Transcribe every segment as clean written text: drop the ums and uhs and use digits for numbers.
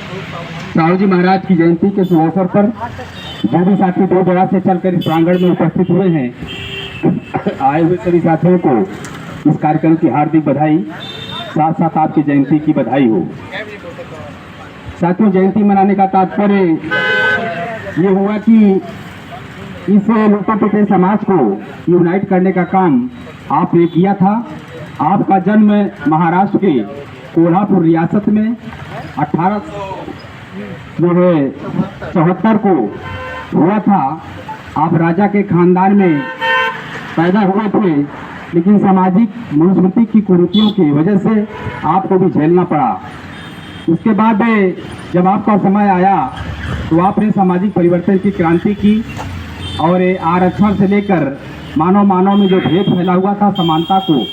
साहू जी महाराज की जयंती के शुभ अवसर पर जो भी साथी दूर दराज से चलकर इस प्रांगण में उपस्थित हुए हैं, आए हुए सभी साथियों को इस कार्यक्रम की हार्दिक बधाई, साथ साथ आपकी जयंती की बधाई हो। साथियों, जयंती मनाने का तात्पर्य ये हुआ कि इस लूटे पिटे समाज को यूनाइट करने का काम आपने किया था। आपका जन्म महाराष्ट्र के कोल्हापुर रियासत में 1874 को हुआ था। आप राजा के खानदान में पैदा हुए थे, लेकिन सामाजिक मनुस्मृति की कुरीतियों की वजह से आपको भी झेलना पड़ा। उसके बाद जब आपका समय आया तो आपने सामाजिक परिवर्तन की क्रांति की और आरक्षण से लेकर मानव में जो भेद फैला हुआ था, समानता को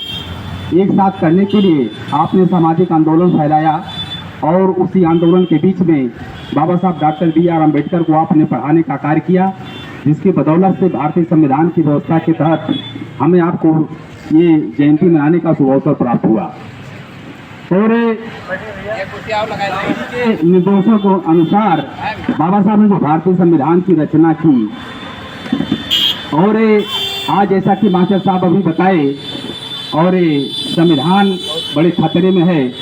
एक साथ करने के लिए आपने सामाजिक आंदोलन फैलाया और उसी आंदोलन के बीच में बाबा साहब डॉक्टर B.R. अम्बेडकर को आपने पढ़ाने का कार्य किया, जिसकी बदौलत से भारतीय संविधान की व्यवस्था के तहत हमें आपको ये जयंती मनाने का शुभ अवसर प्राप्त हुआ। और निर्देशों को अनुसार बाबा साहब ने जो भारतीय संविधान की रचना की और आज जैसा कि मास्टर साहब अभी बताए, और संविधान बड़े खतरे में है,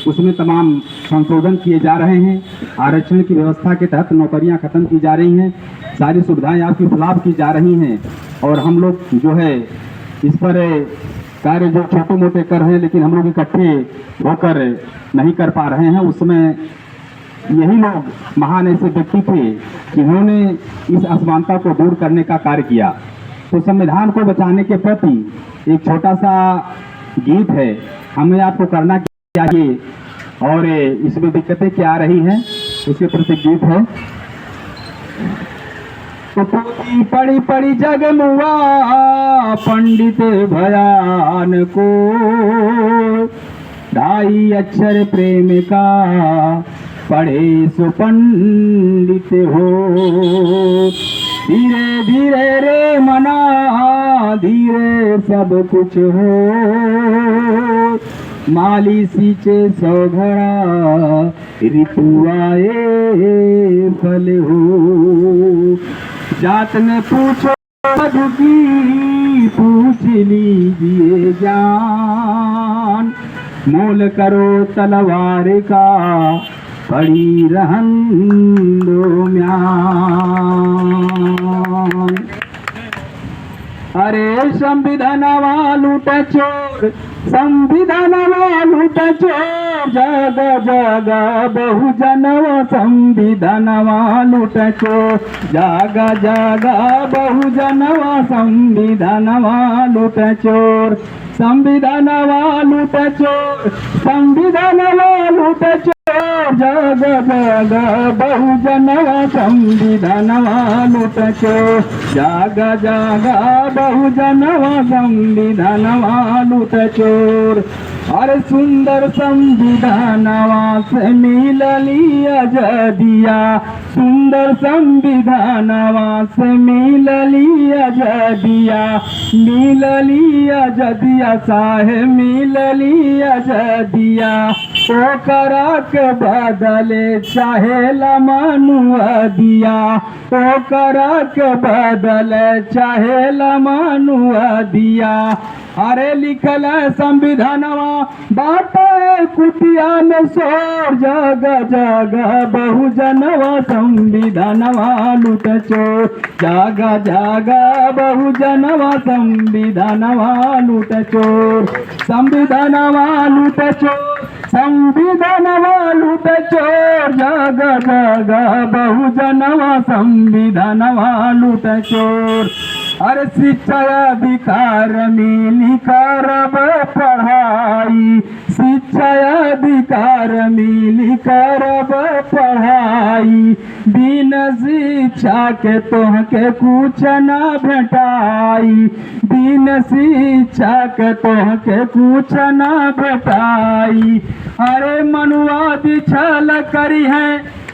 उसमें तमाम संशोधन किए जा रहे हैं। आरक्षण की व्यवस्था के तहत नौकरियां खत्म की जा रही हैं, सारी सुविधाएं आपकी खिलाफ की जा रही हैं और हम लोग जो है इस पर कार्य जो छोटे मोटे कर रहे हैं, लेकिन हम लोग इकट्ठे होकर नहीं कर पा रहे हैं। उसमें यही लोग महान ऐसे व्यक्ति थे जिन्होंने इस असमानता को दूर करने का कार्य किया। तो संविधान को बचाने के प्रति एक छोटा सा गीत है, हमें आपको करना चाहिए और इसमें दिक्कतें क्या आ रही हैं उसके प्रति गीत है। तो पोथी पढ़ी पढ़ी जगमुआ पंडित भयान को, ढाई अक्षर प्रेम का पढ़े सो पंडित हो। धीरे धीरे रे मना धीरे सब कुछ हो, माली सींचे सौ घड़ा ऋतु आए फल हो। जात ने पूछो की पूछ लीजिए जान, मोल करो तलवार का पड़ी रहन दो म्यान। अरे संविधानवा लूट चोर, संविधानवा लूट चोर, जग जग बहुजनवा संविधानवा लूट चोर, जग जग बहुजनवा संविधानवा लूट चोर, संविधानवा लूट चोर, संविधानवा लूट चोर, जग जग बहुजनवा संविधानवा लूट चोर, जग जग बहुजनवा संविधानवा लूट चोर। अरे सुंदर संविधानवा से मिलली आजादिया, सुंदर संविधानवा से मिलली आजादिया, मिलली आजादिया साहे मिलली आजादिया। ओ करा के बदले चाहे लमानुआ दिया, ओ करा के बदले चाहे लमानुआ दिया। अरे लिखल संविधानवा बाटे कुटिया में सोर, जग जग बहुजनवा संविधानवा लूट चोर, जग जग बहुजनवा संविधानवा लूट चोर, संविधानवा लूट चोर, संविधानवा लूट चोर, जग जग बहुजनवा संविधानवा लूट चोर। अरे शिक्षा अधिकार मिली करब पढ़ाई, शिक्षा अधिकार मिली करब पढ़ाई, बिन शिक्षा के तोहके कुछ न भेटाई, बिन शिक्षा के तोहके कुछ न भेटाई। अरे मनुवादी छल करी है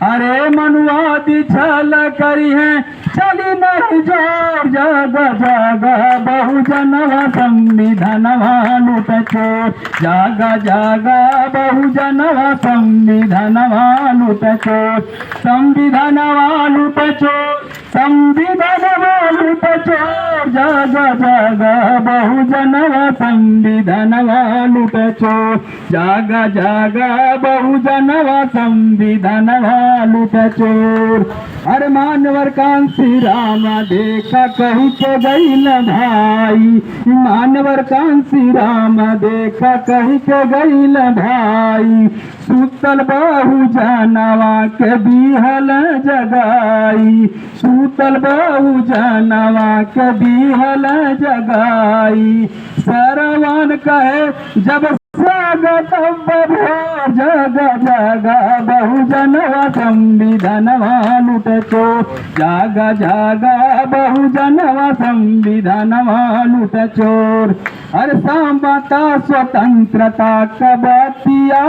अरे मनुवादी छल करी है चली नहीं जोर जाग जाग बहुजनवा संविधानवा लूट चोर जाग जाग बहुजनवा संविधानवा लूट चोर संविधानवा लूट चोर संविधानवा लूट चोर जाग जाग बहुजनवा संविधानवा लूट चोर जाग जाग बहुजनवा संविधानवा लूट चोर अरे मानवर कांसी रामा देखा कहीं के गईल भाई मानवर कांसी रामा देखा कहीं के गईल भाई सूतल बहु जानवा के बिहल जगाई सूतल बहु जानवा के बिहल जगाई सरवन कहे जब स्वागत भोर जग जग बहुजनवा संविधानवा लूट चोर जाग जाग बहुजनवा संविधानवा लूट चोर अरे समता स्वतंत्रता कबतिया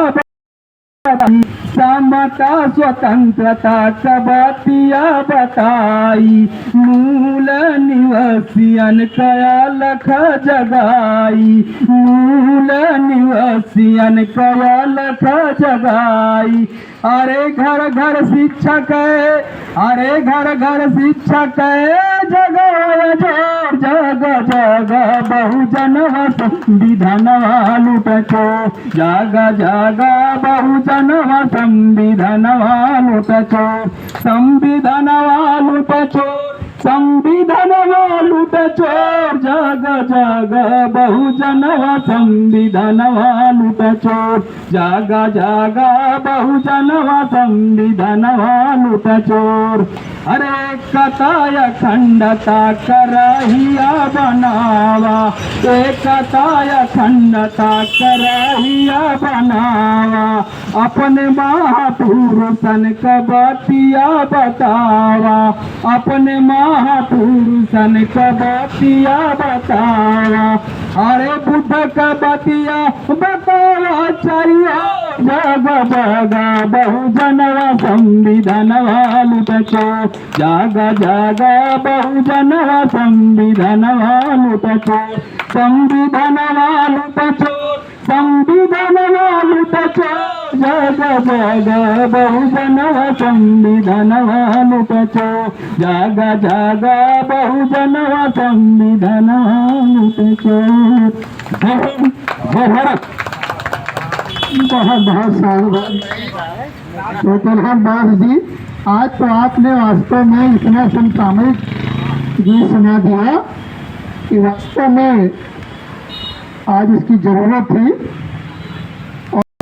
समता स्वतंत्रता कबतिया बताई मूल निवासियन कया लख जगाई मूल निवासियन कया लख जगाई अरे घर घर शिक्षक अरे घर घर शिक्षक जगाय जोर जग जग बहुजनवा संविधानवा लूट चोर जाग जाग बहुजनवा संविधानवा लूट चोर संविधानवा लूट चोर संविधानवा लूट चोर जाग जाग बहुजनवा संविधानवा लूट चोर जाग जाग बहुजनवा संविधानवा लूट चोर अरे एकताय अखंडता करहिया बनावा एकताय अखंडता करहिया बनावा अपने महापुरुषन कबतिया बतावा अपने महापुरुषन कबतिया बतावा अरे बुद्ध कबतिया बतावा चाहिए जग जग बहुजनवा संविधानवा लूट चोर जाग जाग बहुजनवा संविधानवा लूट चोर संविधानवा लूट चोर संविधानवा लूट चोर जाग जाग बहुजनवा संविधानवा लूट चोर जाग जाग बहुजनवा संविधानवा लूट चोर बहुत बहुत साधुवाद तो प्रधान दास जी। आज तो आपने वास्तव में इतना समसामयिक गीत सुना दिया कि वास्तव में आज इसकी जरूरत थी।